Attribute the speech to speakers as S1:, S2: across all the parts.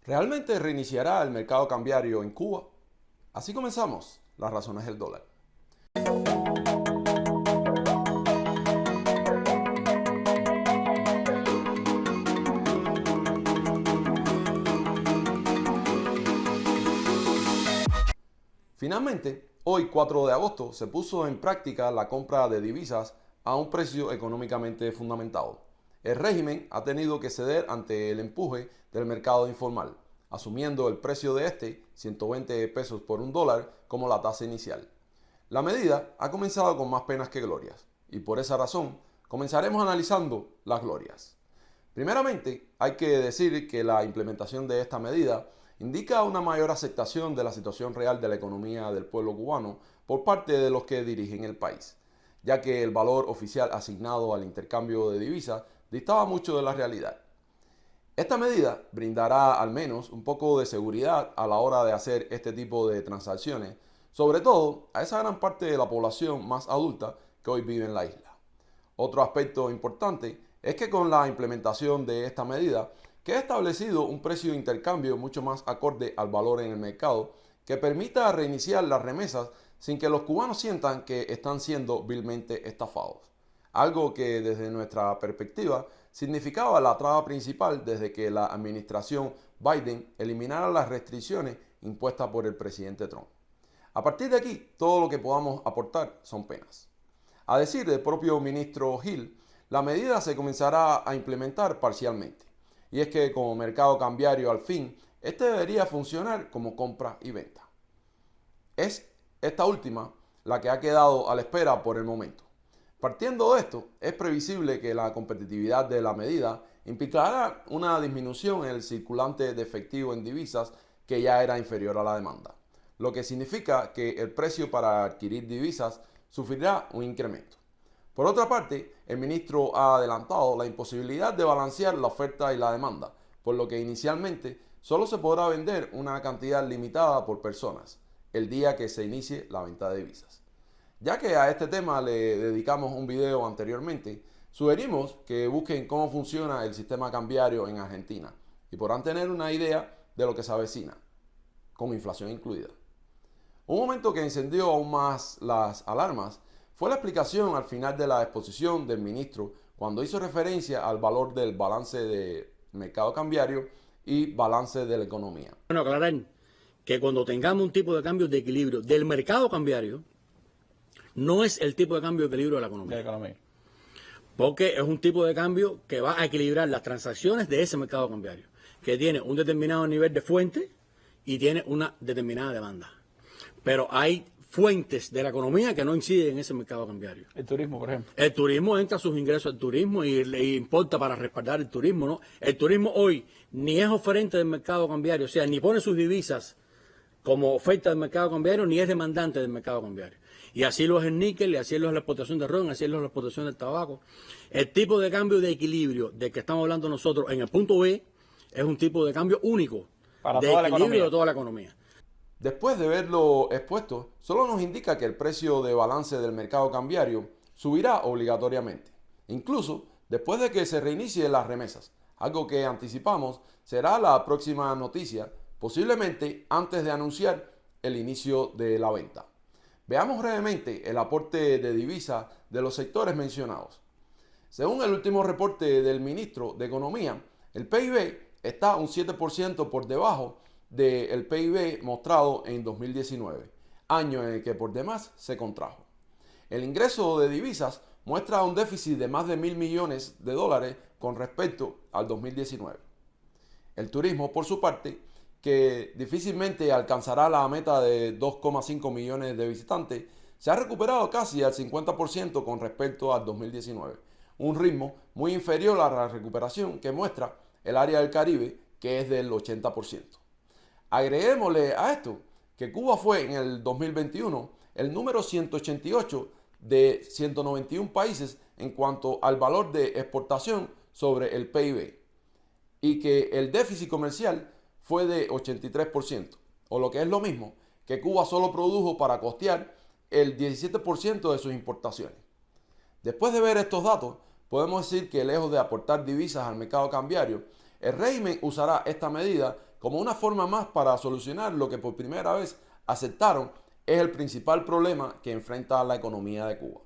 S1: ¿Realmente reiniciará el mercado cambiario en Cuba? Así comenzamos las razones del dólar. Finalmente, hoy 4 de agosto se puso en práctica la compra de divisas a un precio económicamente fundamentado. El régimen ha tenido que ceder ante el empuje del mercado informal, asumiendo el precio de este, 120 pesos por un dólar, como la tasa inicial. La medida ha comenzado con más penas que glorias, y por esa razón comenzaremos analizando las glorias. Primeramente, hay que decir que la implementación de esta medida indica una mayor aceptación de la situación real de la economía del pueblo cubano por parte de los que dirigen el país, ya que el valor oficial asignado al intercambio de divisas distaba mucho de la realidad. Esta medida brindará al menos un poco de seguridad a la hora de hacer este tipo de transacciones, sobre todo a esa gran parte de la población más adulta que hoy vive en la isla. Otro aspecto importante es que con la implementación de esta medida queda establecido un precio de intercambio mucho más acorde al valor en el mercado que permita reiniciar las remesas sin que los cubanos sientan que están siendo vilmente estafados. Algo que desde nuestra perspectiva significaba la traba principal desde que la administración Biden eliminara las restricciones impuestas por el presidente Trump. A partir de aquí, todo lo que podamos aportar son penas. A decir del propio ministro Hill, la medida se comenzará a implementar parcialmente. Y es que como mercado cambiario al fin, este debería funcionar como compra y venta. Es esta última la que ha quedado a la espera por el momento. Partiendo de esto, es previsible que la competitividad de la medida implicará una disminución en el circulante de efectivo en divisas que ya era inferior a la demanda, lo que significa que el precio para adquirir divisas sufrirá un incremento. Por otra parte, el ministro ha adelantado la imposibilidad de balancear la oferta y la demanda, por lo que inicialmente solo se podrá vender una cantidad limitada por personas, el día que se inicie la venta de divisas. Ya que a este tema le dedicamos un video anteriormente, sugerimos que busquen cómo funciona el sistema cambiario en Argentina y podrán tener una idea de lo que se avecina, con inflación incluida. Un momento que encendió aún más las alarmas fue la explicación al final de la exposición del ministro cuando hizo referencia al valor del balance de mercado cambiario y balance de la economía.
S2: Bueno, aclarar que cuando tengamos un tipo de cambio de equilibrio del mercado cambiario, no es el tipo de cambio de equilibrio de la economía. Porque es un tipo de cambio que va a equilibrar las transacciones de ese mercado cambiario, que tiene un determinado nivel de fuente y tiene una determinada demanda. Pero hay fuentes de la economía que no inciden en ese mercado cambiario.
S3: El turismo, por ejemplo.
S2: El turismo entra sus ingresos al turismo y le importa para respaldar el turismo, ¿no? El turismo hoy ni es oferente del mercado cambiario, o sea, ni pone sus divisas como oferta del mercado cambiario, ni es demandante del mercado cambiario. Y así lo es el níquel, y así lo es la exportación de ron, así lo es la exportación del tabaco. El tipo de cambio de equilibrio del que estamos hablando nosotros en el punto B es un tipo de cambio único
S3: Para
S2: de
S3: toda la
S2: equilibrio
S3: economía.
S2: de toda la economía.
S1: Después de verlo expuesto, solo nos indica que el precio de balance del mercado cambiario subirá obligatoriamente, incluso después de que se reinicien las remesas, algo que anticipamos será la próxima noticia, posiblemente antes de anunciar el inicio de la venta. Veamos brevemente el aporte de divisas de los sectores mencionados. Según el último reporte del ministro de Economía, el PIB está un 7% por debajo del PIB mostrado en 2019, año en el que por demás se contrajo. El ingreso de divisas muestra un déficit de más de 1.000 millones de dólares con respecto al 2019. El turismo, por su parte, que difícilmente alcanzará la meta de 2,5 millones de visitantes, se ha recuperado casi al 50% con respecto al 2019, un ritmo muy inferior a la recuperación que muestra el área del Caribe, que es del 80%. Agreguémosle a esto que Cuba fue en el 2021 el número 188 de 191 países en cuanto al valor de exportación sobre el PIB y que el déficit comercial fue de 83%, o lo que es lo mismo, que Cuba solo produjo para costear el 17% de sus importaciones. Después de ver estos datos, podemos decir que lejos de aportar divisas al mercado cambiario, el régimen usará esta medida como una forma más para solucionar lo que por primera vez aceptaron es el principal problema que enfrenta la economía de Cuba.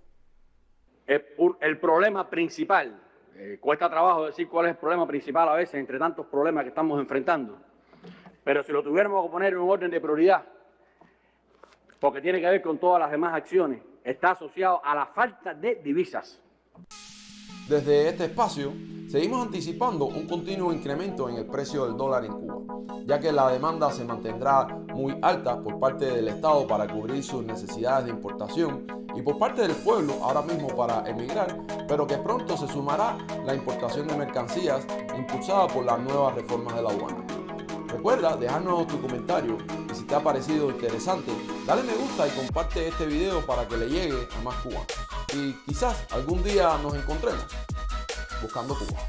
S2: El problema principal, cuesta trabajo decir cuál es el problema principal a veces entre tantos problemas que estamos enfrentando, pero si lo tuviéramos que poner en un orden de prioridad, porque tiene que ver con todas las demás acciones, está asociado a la falta de divisas.
S1: Desde este espacio, seguimos anticipando un continuo incremento en el precio del dólar en Cuba, ya que la demanda se mantendrá muy alta por parte del Estado para cubrir sus necesidades de importación y por parte del pueblo ahora mismo para emigrar, pero que pronto se sumará la importación de mercancías impulsada por las nuevas reformas de la aduana. Recuerda dejarnos tu comentario y si te ha parecido interesante, dale me gusta y comparte este video para que le llegue a más cubanos. Y quizás algún día nos encontremos buscando Cuba.